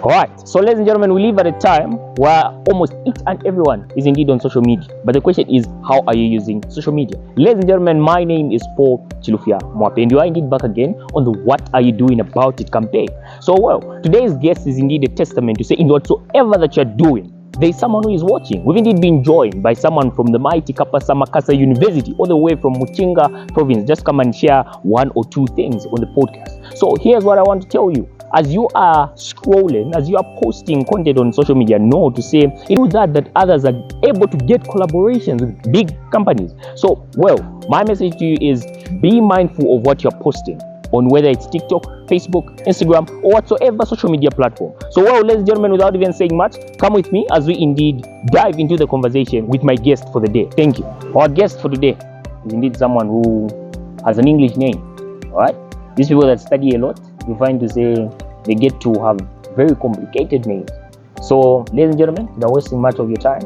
Alright, so ladies and gentlemen, we live at a time where almost each and everyone is indeed on social media. But the question is, how are you using social media? Ladies and gentlemen, my name is Paul Chilufia Mwape, and you are indeed back again on the What Are You Doing About It campaign. So, well, today's guest is indeed a testament to say in whatsoever that you're doing, there is someone who is watching. We've indeed been joined by someone from the mighty Kapasa Makasa University, all the way from Muchinga province. Just come and share one or two things on the podcast. So here's what I want to tell you. As you are scrolling, as you are posting content on social media, know to say it was that others are able to get collaborations with big companies. So, well, my message to you is be mindful of what you're posting on whether it's TikTok, Facebook, Instagram, or whatsoever social media platform. So, well, ladies and gentlemen, without even saying much, come with me as we indeed dive into the conversation with my guest for the day. Thank you. Our guest for today is indeed someone who has an English name. All right? These people that study a lot, you find to say they get to have very complicated names. So, ladies and gentlemen, without wasting much of your time,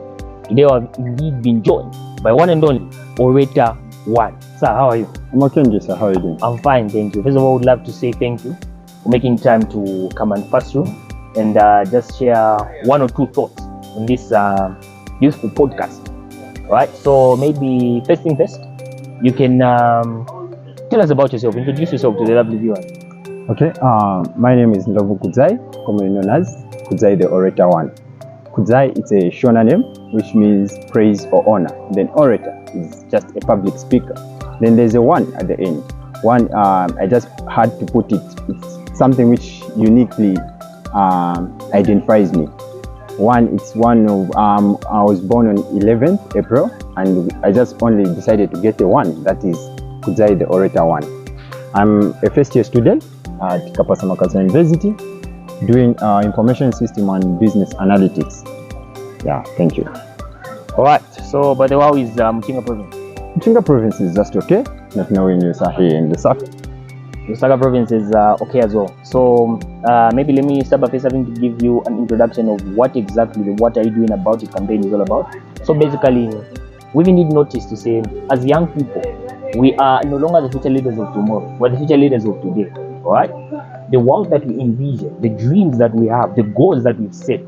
today I've indeed been joined by one and only Orater 1. Sir, how are you? I'm okay, sir. How are you doing? I'm fine, thank you. First of all, I would love to say thank you for making time to come and pass through and just share one or two thoughts on this useful podcast. All right, so maybe first thing first, you can tell us about yourself, introduce yourself to the lovely viewers. Okay, my name is Ndovu Kudzai, commonly known as Kudzai the Orater 1. Kudzai is a Shona name, which means praise or honor. Then Orator is just a public speaker. Then there's a 1 at the end. 1, I just had to put it, it's something which uniquely identifies me. 1, it's one of, I was born on 11th April, and I just only decided to get a 1, that is Kudzai the Orater 1. I'm a first year student at Kapasa University, doing information system and business analytics. Yeah, thank you. All right, so by the way, how is Muchinga province? Muchinga province is just okay, not knowing you are here in Lusaka. Lusaka province is okay as well. So maybe let me start by first having to give you an introduction of what exactly the What Are You Doing About It campaign is all about. So basically, we've indeed noticed to say, as young people, we are no longer the future leaders of tomorrow, we're the future leaders of today. All right, the world that we envision, the dreams that we have, the goals that we've set,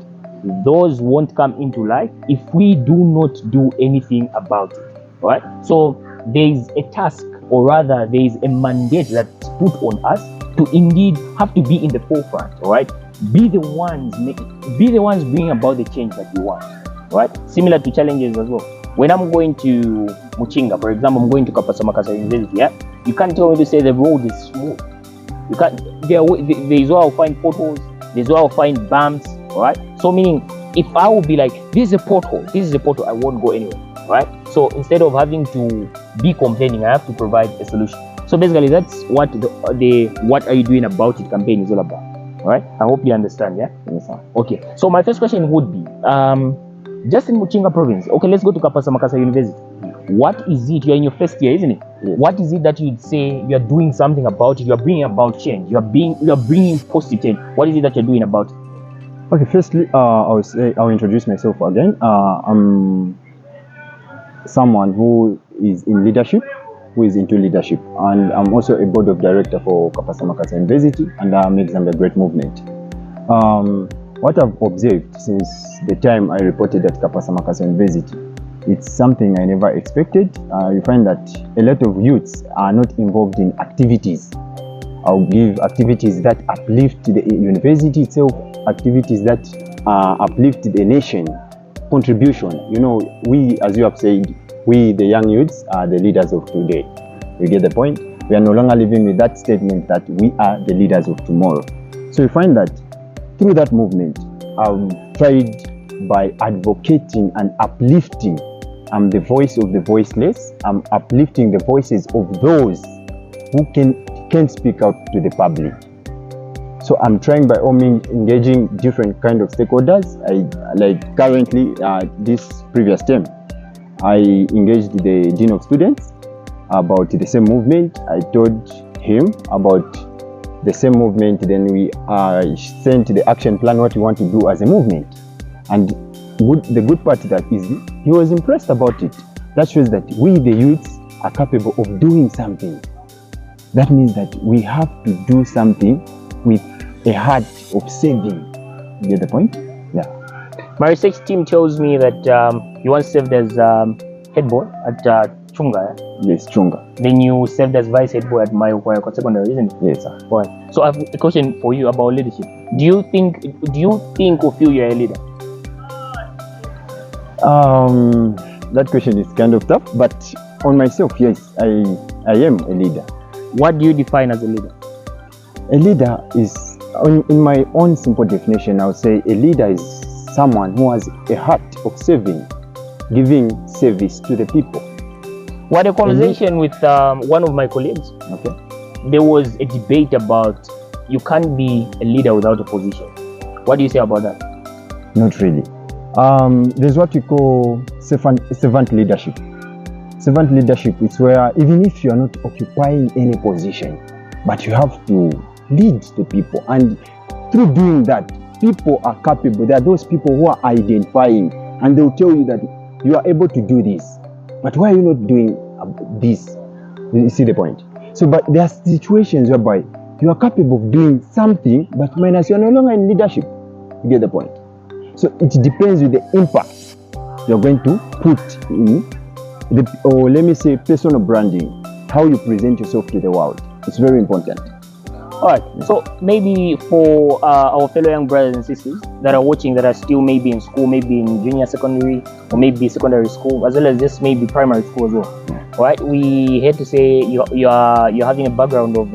those won't come into life if we do not do anything about it. All right, so there is a task, or rather there is a mandate that's put on us to indeed have to be in the forefront. All right, be the ones bringing about the change that we want. All right, similar to challenges as well. When I'm going to Muchinga, for example, I'm going to Kapasa Makasa University, yeah, you can't tell me to say the road is smooth. You can't. There is where I'll find potholes. There's where I'll find bumps. All right. So meaning, if I will be like, this is a pothole, I won't go anywhere. All right. So instead of having to be complaining, I have to provide a solution. So basically, that's what the What Are You Doing About It campaign is all about. All right. I hope you understand. Yeah. Yes, sir. Okay. So my first question would be, just in Muchinga province. Okay, let's go to Kapasa Makasa University. What is it? You're in your first year, isn't it? Yes. What is it that you'd say you're doing something about it? You're bringing about change. You're bringing positive change. What is it that you're doing about it? Okay, firstly, I'll introduce myself again. I'm someone who is in leadership, who is into leadership, and I'm also a board of director for Kapasa Makasa University, and I'm making a great movement. What I've observed since the time I reported at Kapasa Makasa University, it's something I never expected. You find that a lot of youths are not involved in activities. I'll give activities that uplift the university itself, activities that uplift the nation, contribution. You know, we, as you have said, we the young youths are the leaders of today. You get the point? We are no longer living with that statement that we are the leaders of tomorrow. So you find that through that movement, I've tried by advocating and uplifting. I'm the voice of the voiceless. I'm uplifting the voices of those who can't speak out to the public. So I'm trying by all means engaging different kind of stakeholders. Like currently, this previous term, I engaged the Dean of Students about the same movement. I told him about the same movement. Then we sent the action plan, what we want to do as a movement. And the good part of that is he was impressed about it. That shows that we, the youths, are capable of doing something. That means that we have to do something with a heart of saving. You get the point? Yeah. My research team tells me that you once served as head boy at Chunga. Yes, Chunga. Then you served as vice head boy at Mayoko Secondary, isn't it? Yes, sir. Right. So I have a question for you about leadership. Do you think or feel you're a leader? That question is kind of tough, but on myself, yes, I am a leader. What do you define as a leader? A leader is, in my own simple definition, I would say a leader is someone who has a heart of serving, giving service to the people. What a conversation with one of my colleagues. Okay. There was a debate about you can't be a leader without a position. What do you say about that? Not really. There's what we call servant leadership. Servant leadership is where even if you are not occupying any position, but you have to lead the people, and through doing that, people are capable. There are those people who are identifying, and they'll tell you that you are able to do this, but why are you not doing this? You see the point? So, but there are situations whereby you are capable of doing something, but minus you are no longer in leadership. You get the point? So it depends with the impact you're going to put in or let me say personal branding, how you present yourself to the world. It's very important. All right. So maybe for our fellow young brothers and sisters that are watching, that are still maybe in school, maybe in junior secondary or maybe secondary school, as well as just maybe primary school as well. All right. We hate to say you're having a background of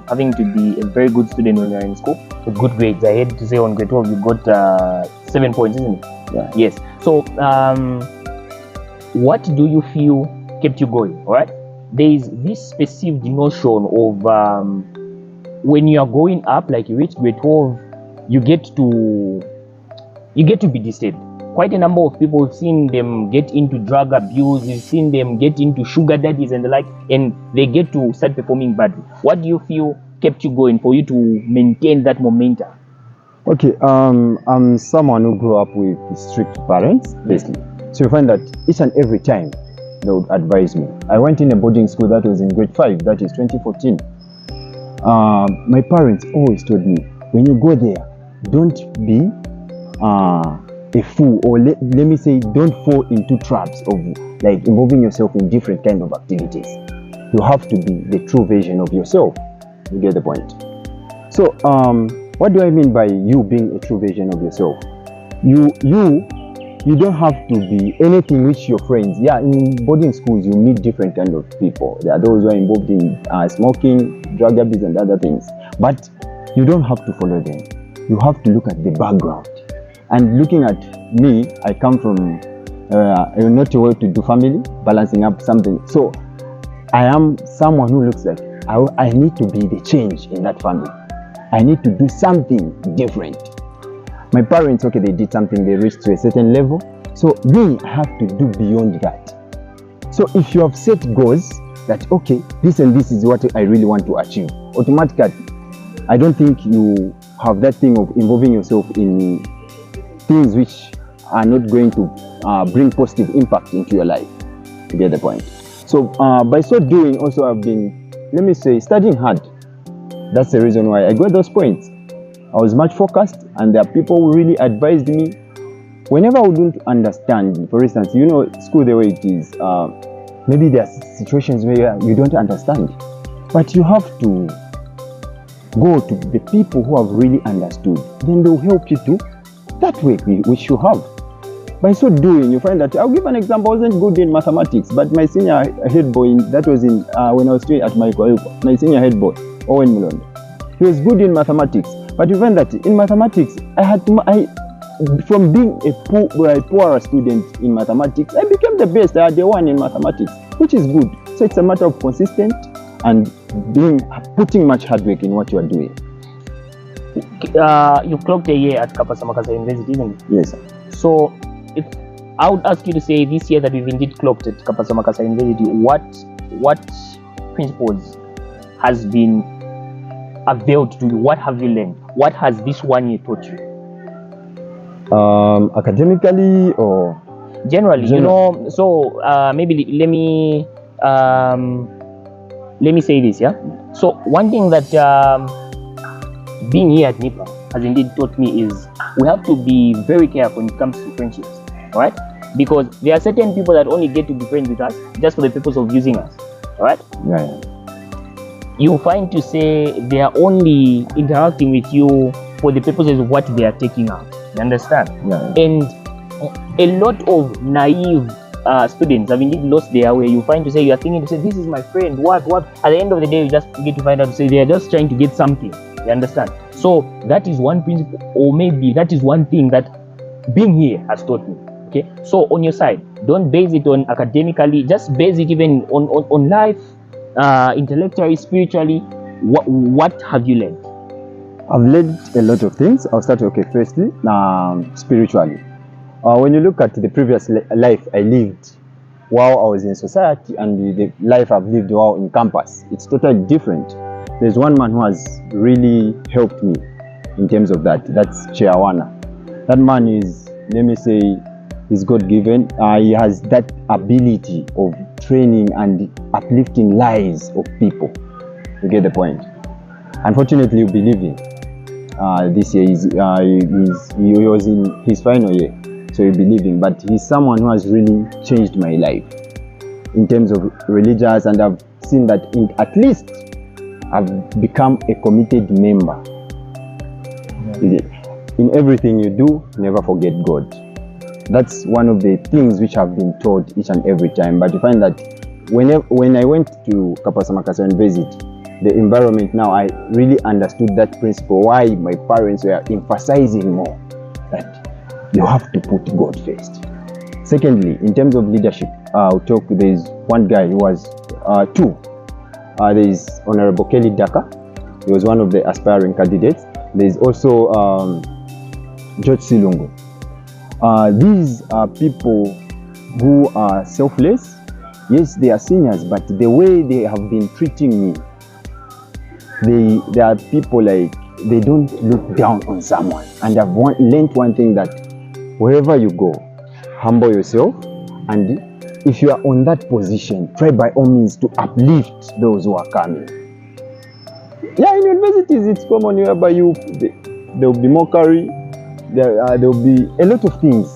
having to be a very good student when you're in school with good grades. I hate to say on grade 12 you got 7 points, isn't it? Yeah. Yes. So what do you feel kept you going? All right. There is this perceived notion of when you are going up, like you reach grade 12, you get to be disturbed. Quite a number of people, we've seen them get into drug abuse, we've seen them get into sugar daddies and the like, and they get to start performing badly. What do you feel kept you going for you to maintain that momentum? Okay, I'm someone who grew up with strict parents, basically. So you find that each and every time they would advise me. I went in a boarding school that was in grade 5, that is 2014. My parents always told me, when you go there, don't be a fool, or let me say, don't fall into traps of like involving yourself in different kind of activities. You have to be the true version of yourself. You get the point? So what do I mean by you being a true version of yourself? You don't have to be anything which your friends. Yeah, in boarding schools you meet different kind of people. There are those who are involved in smoking, drug abuse and other things, but you don't have to follow them. You have to look at the background. And looking at me, I come from a not a well-to-do family, balancing up something. So I am someone who looks like I need to be the change in that family. I need to do something different. My parents, okay, they did something, they reached to a certain level. So me, I have to do beyond that. So if you have set goals that, okay, this and this is what I really want to achieve, automatically, I don't think you have that thing of involving yourself in things which are not going to bring positive impact into your life. You get the point? So by so doing, also I've been, let me say, studying hard. That's the reason why I got those points. I was much focused, and there are people who really advised me. Whenever I wouldn't understand, for instance, you know, school the way it is, maybe there are situations where you don't understand, but you have to go to the people who have really understood. Then they'll help you to that way which you have. By so doing, you find that, I'll give an example. I wasn't good in mathematics, but my senior head boy, that was in when I was doing at my senior head boy, Owen Milon, he was good in mathematics. But you find that in mathematics, from being a poorer student in mathematics, I became the best. I had the one in mathematics, which is good. So it's a matter of consistent and putting much hard work in what you are doing. You've clocked a year at Kapasa Makasa University, isn't it? Yes, sir. So if I would ask you to say this year that we've indeed clocked at Kapasa Makasa University, what principles has been availed to you? What have you learned? What has this 1 year taught you? Academically or generally, you know. So maybe let me say this, yeah. So one thing that being here at NIPA has indeed taught me is we have to be very careful when it comes to friendships, all right? Because there are certain people that only get to be friends with us just for the purpose of using us, all right? Yeah. You find to say they are only interacting with you for the purposes of what they are taking out. You understand? Yeah. And a lot of naive students have indeed lost their way. You find to say you are thinking to say this is my friend. What? At the end of the day, you just get to find out to say they are just trying to get something. You understand? So that is one principle, or maybe that is one thing that being here has taught me. Okay. So on your side, don't base it on academically. Just base it even on life, intellectually, spiritually. What have you learned? I've learned a lot of things. I'll start, firstly, spiritually. When you look at the previous life I lived while I was in society and the life I've lived while in campus, it's totally different. There's one man who has really helped me in terms of that. That's Chiawana. That man is, let me say, he's God-given. He has that ability of training and uplifting lives of people. You get the point? Unfortunately, you'll be leaving. This year he was in his final year, so he'll be leaving. But he's someone who has really changed my life in terms of religious, and I've seen that at least I've become a committed member. Yeah. In everything you do, never forget God. That's one of the things which I've been taught each and every time. But you find that when I went to Kapasa, Makasa and visit the environment now, I really understood that principle, why my parents were emphasizing more that you have to put God first. Secondly, in terms of leadership, there's one guy who was two. There's Honorable Kelly Daka. He was one of the aspiring candidates. There's also George Silungu. These are people who are selfless. Yes, they are seniors, but the way they have been treating me, they are people like, they don't look down on someone. And I've learned one thing, that wherever you go, humble yourself, and if you are on that position, try by all means to uplift those who are coming. Yeah, in universities it's common whereby there will be mockery, there will be a lot of things.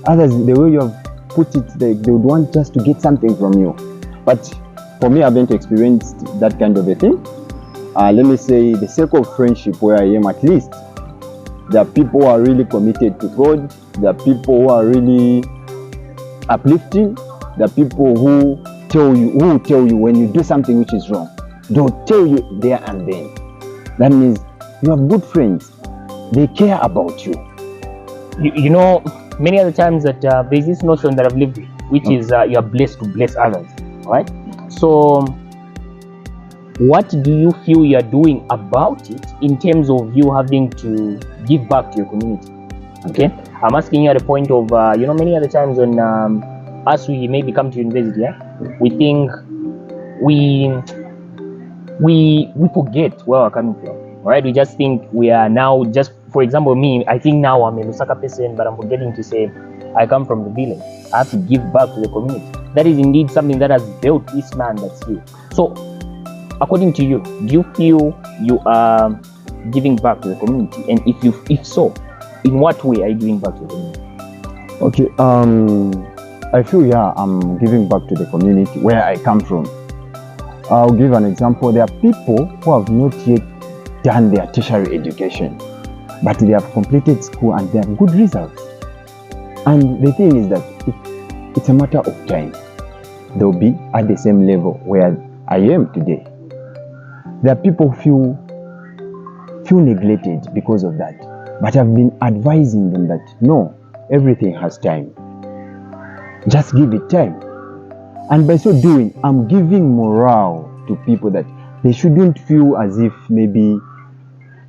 Others, the way you have put it, they would want just to get something from you. But for me, I haven't experienced that kind of a thing. Let me say, the circle of friendship where I am, at least, there are people who are really committed to God. There are people who are really uplifting. There are people who tell you when you do something which is wrong. They'll tell you there and then. That means you have good friends. They care about you. You know, many other times that there's this notion that I've lived with, which is you are blessed to bless others, right? So what do you feel you are doing about it in terms of you having to give back to your community? Okay, I'm asking you at the point of many other times when us, we maybe come to university, we think we forget where we're coming from, right? We just think we are now, just for example, me, I think now I'm a Lusaka person, but I'm forgetting to say I come from the village. I have to give back to the community. That is indeed something that has built this man that's here. So according to you, do you feel you are giving back to the community? And if so, in what way are you giving back to the community? Okay, I feel, I'm giving back to the community where I come from. I'll give an example. There are people who have not yet done their tertiary education, but they have completed school and they have good results. And the thing is that it's a matter of time. They'll be at the same level where I am today. There are people who feel neglected because of that. But I've been advising them that no, everything has time. Just give it time. And by so doing, I'm giving morale to people that they shouldn't feel as if maybe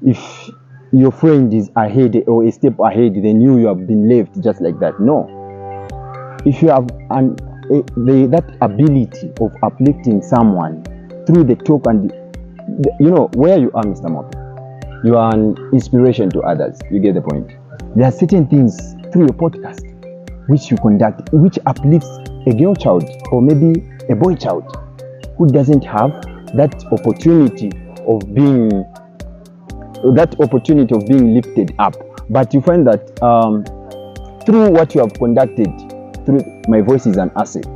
if your friend is ahead or a step ahead, then you have been left just like that. No. If you have that ability of uplifting someone through the talk and where you are, Mr. Mope, you are an inspiration to others. You get the point. There are certain things through your podcast which you conduct, which uplifts a girl child or maybe a boy child who doesn't have that opportunity of being lifted up But you find that through what you have conducted, through My Voice is an Asset,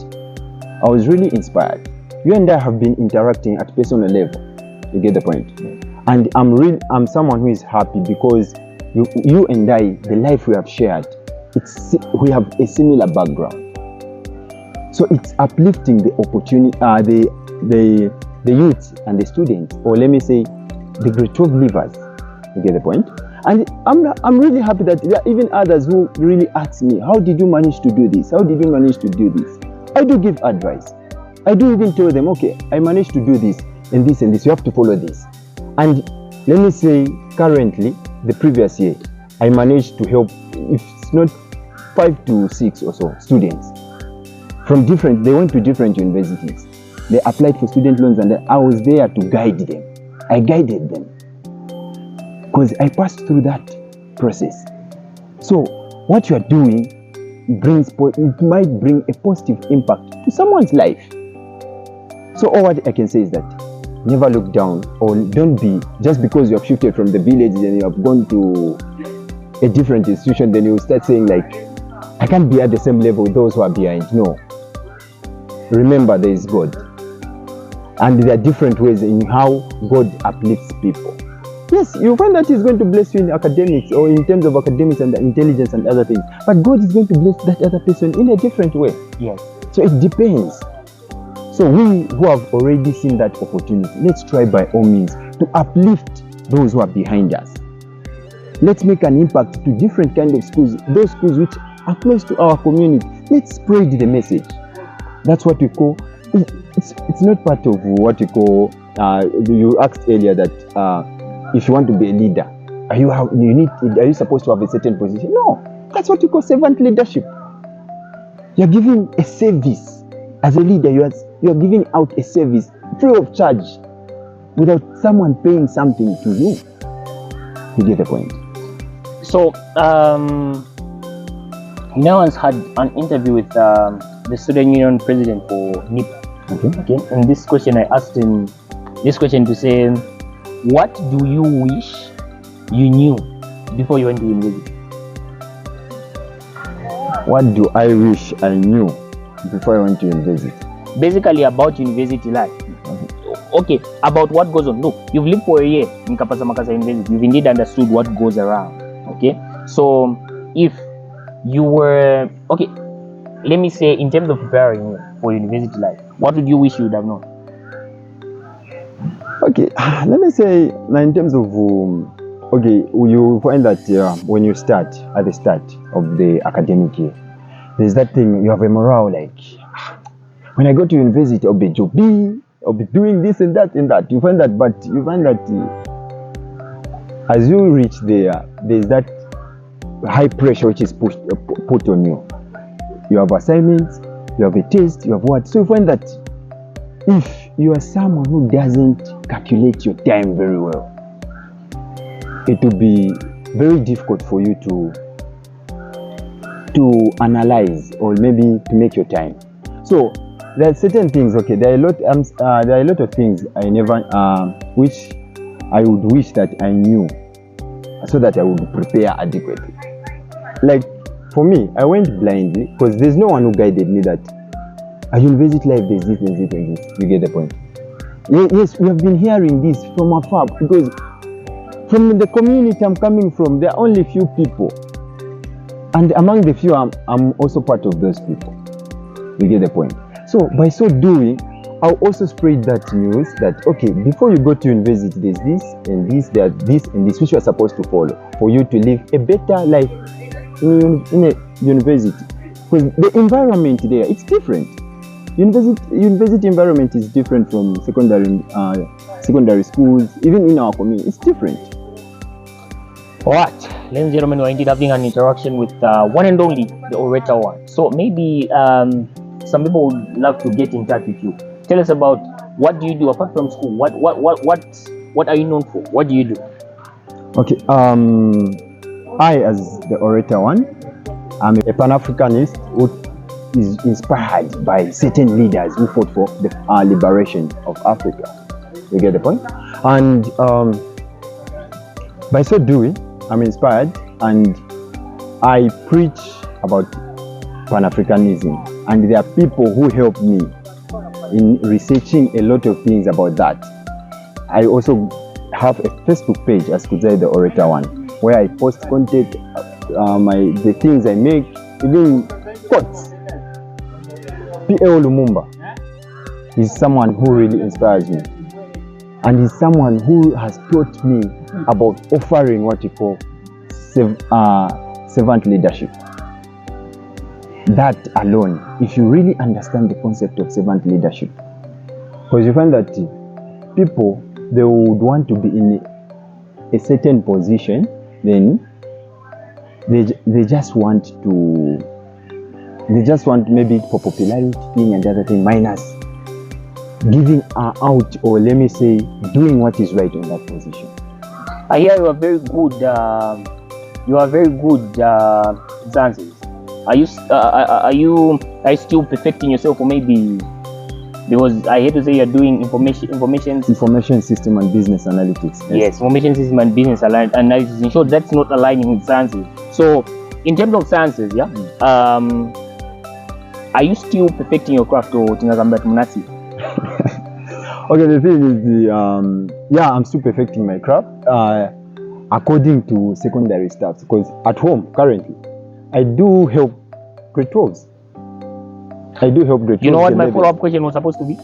I was really inspired. You and I have been interacting at personal level. You get the point? And I'm someone who is happy because you and I, the life we have shared, we have a similar background. So it's uplifting the opportunity, the youth and the students, or let me say, the grade 12 leavers. You get the point? And I'm really happy that there are even others who really ask me, how did you manage to do this? How did you manage to do this? I do give advice. I do even tell them, okay, I managed to do this and this and this. You have to follow this. And let me say, currently, the previous year, I managed to help, if it's not 5 to 6 or so, students from they went to different universities. They applied for student loans and I was there to guide them. I guided them because I passed through that process. So what you are doing it might bring a positive impact to someone's life. So all what I can say is that never look down, or don't be, just because you have shifted from the village and you have gone to a different institution, then you start saying like, I can't be at the same level with those who are behind. No. Remember, there is God. And there are different ways in how God uplifts people. Yes, you find that He's going to bless you in academics or in terms of academics and intelligence and other things. But God is going to bless that other person in a different way. Yes. So it depends. So we who have already seen that opportunity, let's try by all means to uplift those who are behind us. Let's make an impact to different kinds of schools, those schools which are close to our community. Let's spread the message. That's what we call, it's not part of what you call, you asked earlier that if you want to be a leader, are you supposed to have a certain position? No, that's what you call servant leadership. You're giving a service. As a leader, you are giving out a service free of charge without someone paying something to you. You get the point? So, no one's had an interview with the student union president for NIP. Okay. And this question, I asked him this question to say, what do you wish you knew before you went to university? What do I wish I knew before I went to university? Basically about university life. Okay, about what goes on. Look, you've lived for a year in Kapasa Makasa University. You've indeed understood what goes around. Okay, so if you were, okay, let me say in terms of preparing for university life, what would you wish you would have known? Okay, let me say in terms of, okay, you find that when you start at the start of the academic year, there's that thing, you have a morale like, when I go to university, I'll be jobbing, I'll be doing this and that and that. You find that, but you find that as you reach there, there's that high pressure which is put on you. You have assignments, you have a test, you have what. So you find that if you are someone who doesn't calculate your time very well, it will be very difficult for you to analyze or maybe to make your time. So there are certain things. Okay, there are a lot of things I never, which I would wish that I knew, so that I would prepare adequately. Like for me, I went blindly because there's no one who guided me that at university life there's this and this and this. You get the point? Yes, we have been hearing this from afar because from the community I'm coming from, there are only few people, and among the few, I'm also part of those people. You get the point? So by so doing, I'll also spread that news that, okay, before you go to university, there's this and this, there's this and this, which you are supposed to follow for you to live a better life in a university. Because the environment there, it's different. University environment is different from secondary schools, even in our community, it's different. Alright, ladies and gentlemen, we're indeed having an interaction with one and only the Orater one. So maybe some people would love to get in touch with you. Tell us about what do you do apart from school? What are you known for? What do you do? Okay, I as the Orater one, I'm a Pan-Africanist who is inspired by certain leaders who fought for the liberation of Africa. You get the point? And by so doing, I'm inspired and I preach about Pan-Africanism, and there are people who help me in researching a lot of things about that. I also have a Facebook page, as could say the Orater one, where I post content, the things I make, even quotes. P.L. Lumumba is someone who really inspires me, and he's someone who has taught me about offering what you call servant leadership. That alone, if you really understand the concept of servant leadership, because you find that people, they would want to be in a certain position, then they just want maybe for popularity thing and other thing, minus giving out, or let me say doing what is right on that position. I hear you are very good. Zanzi's. Are you still perfecting yourself, or maybe, because I hate to say you're doing information system and business analytics? Yes, information system and business analysis. In short, that's not aligning with sciences. So, in terms of sciences, yeah, are you still perfecting your craft, or tingagamba munasi? Okay, the thing is, I'm still perfecting my craft according to secondary stuff, because at home currently I do help grade 12s. You know what my follow-up question was supposed to be?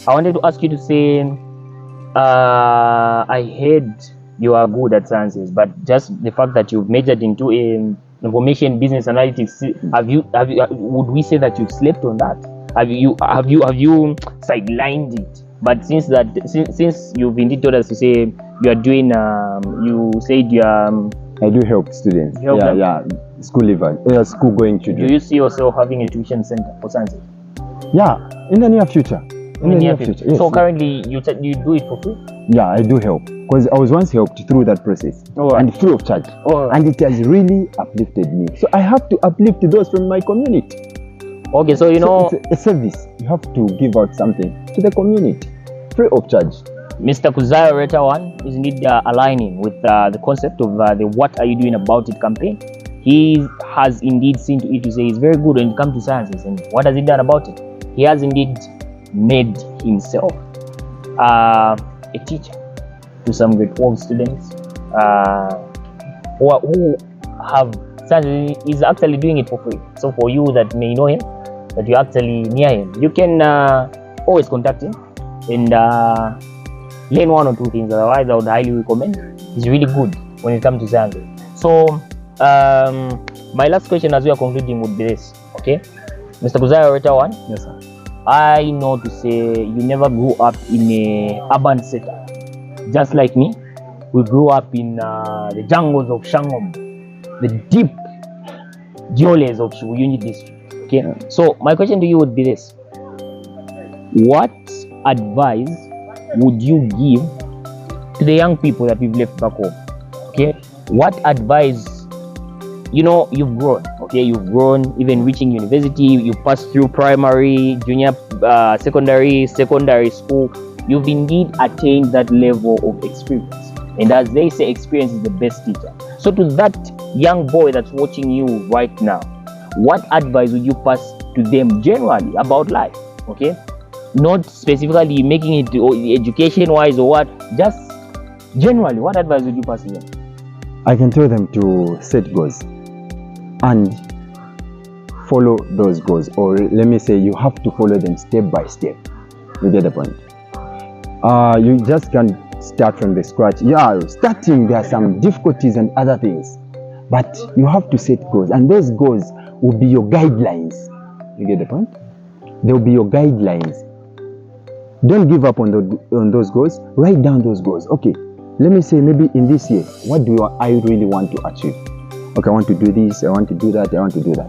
I wanted to ask you to say, I heard you are good at sciences, but just the fact that you've majored into information business analytics, would we say that you've slept on that? Have you sidelined it? But since you've indeed told us to say you are doing, you said you are. I do help students. School level, school going children. Do you see yourself having a tuition center for sciences? Yeah, in the near future. In the near future. Yes, so currently you do it for free? Yeah, I do help, because I was once helped through that process, and free of charge, and it has really uplifted me. So I have to uplift those from my community. Okay, so it's a service. You have to give out something to the community, free of charge. Mr. Kuzai Orater 1 is indeed aligning with the concept of the What Are You Doing About It campaign. He has indeed seen to it to say he's very good when it comes to sciences, and what has he done about it? He has indeed made himself a teacher to some grade 12 students who have sciences. He's actually doing it for free. So for you that may know him, that you're actually near him, you can always contact him and learn one or two things. Otherwise, I would highly recommend. He's really good when it comes to sciences. So my last question as we are concluding would be this, okay? Mr. Kuzai Orater 1? Yes, sir. I know to say you never grew up in a urban setup. Just like me, we grew up in the jungles of Shangom, the deep joles of Shibuyunji district, okay? So my question to you would be this. What advice would you give to the young people that we've left back home? Okay, what advice? You've grown. Okay, you've grown, even reaching university. You passed through primary, junior, secondary school. You've indeed attained that level of experience, and as they say, experience is the best teacher. So to that young boy that's watching you right now, what advice would you pass to them generally about life? Okay, not specifically making it education wise or what, just generally, what advice would you pass to them? I can tell them to set goals and follow those goals, or let me say you have to follow them step by step. You get the point? You just can't start from the scratch. Yeah, starting, there are some difficulties and other things, but you have to set goals, and those goals will be your guidelines. You get the point? They will be your guidelines. Don't give up on those goals. Write down those goals. Okay, let me say maybe in this year, what do I really want to achieve? Okay, I want to do this, I want to do that, I want to do that.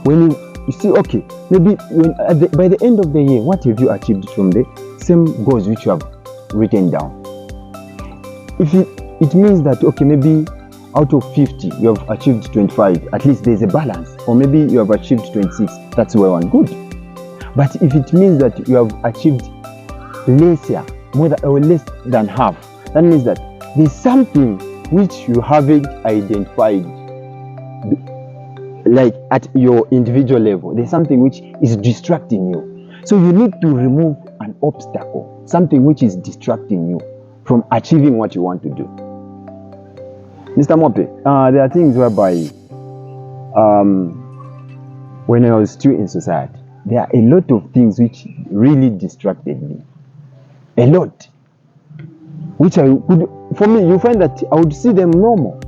When you see, okay, maybe by the end of the year, what have you achieved from the same goals which you have written down? If it means that, okay, maybe out of 50, you have achieved 25, at least there's a balance. Or maybe you have achieved 26, that's well and good. But if it means that you have achieved less than half, that means that there's something which you haven't identified, like at your individual level. There's something which is distracting you. So you need to remove an obstacle, something which is distracting you from achieving what you want to do. Mr. Mope, there are things whereby when I was still in society, there are a lot of things which really distracted me. A lot. Which I could, for me, you find that I would see them normal.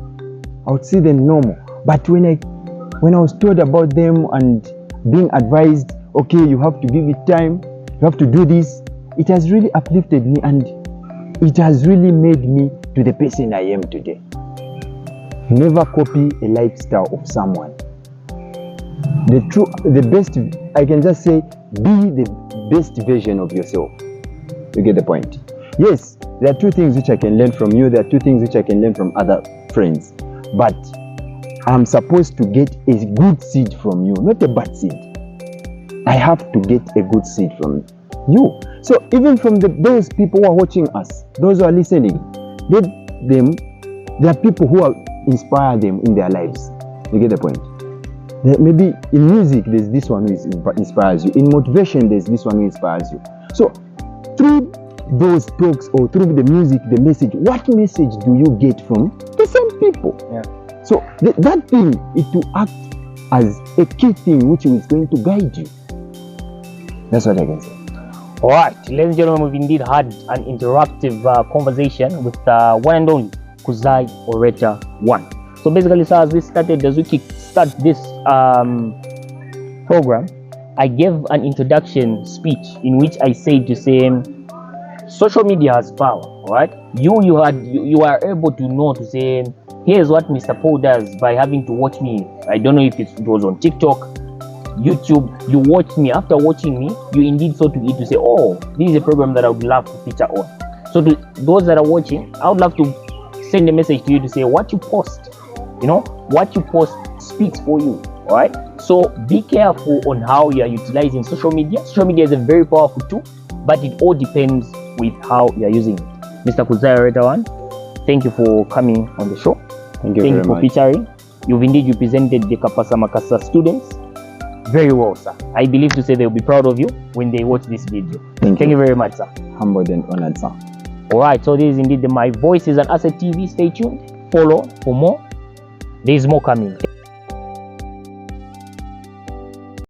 But when I was told about them and being advised, okay, you have to give it time, you have to do this, it has really uplifted me and it has really made me to the person I am today. Never copy a lifestyle of someone. The best, I can just say, be the best version of yourself. You get the point? Yes, there are two things which I can learn from you. There are two things which I can learn from other friends. But I'm supposed to get a good seed from you, not a bad seed. I have to get a good seed from you. So even from those people who are watching us, those who are listening, there are people who are inspire them in their lives. You get the point? Maybe in music, there's this one who inspires you. In motivation, there's this one who inspires you. So through those talks or through the music, the message, what message do you get from the same people? Yeah. So that thing is to act as a key thing which is going to guide you. That's what I can say. All right, ladies and gentlemen, we've indeed had an interactive conversation with one and only Kuzai Orater 1. So basically, sir, as we start this program, I gave an introduction speech in which I said to say, social media has power, right? You are able to know to say, here's what Mr. Paul does by having to watch me. I don't know if it was on TikTok, YouTube. You watch me. After watching me, you indeed saw to it to say, oh, this is a program that I would love to feature on. So to those that are watching, I would love to send a message to you to say what you post, what you post speaks for you. All right. So be careful on how you are utilizing social media. Social media is a very powerful tool, but it all depends with how you are using it. Mr. Kuzai Orater 1, thank you for coming on the show. Thank you very for much. featuring. You've indeed represented the Kapasa Makasa students very well, sir. I believe to say they'll be proud of you when they watch this video. Thank you very much, sir. Humbled and honored, sir. All right, so this is indeed My Voice is an Asset TV. Stay tuned. Follow for more. There is more coming.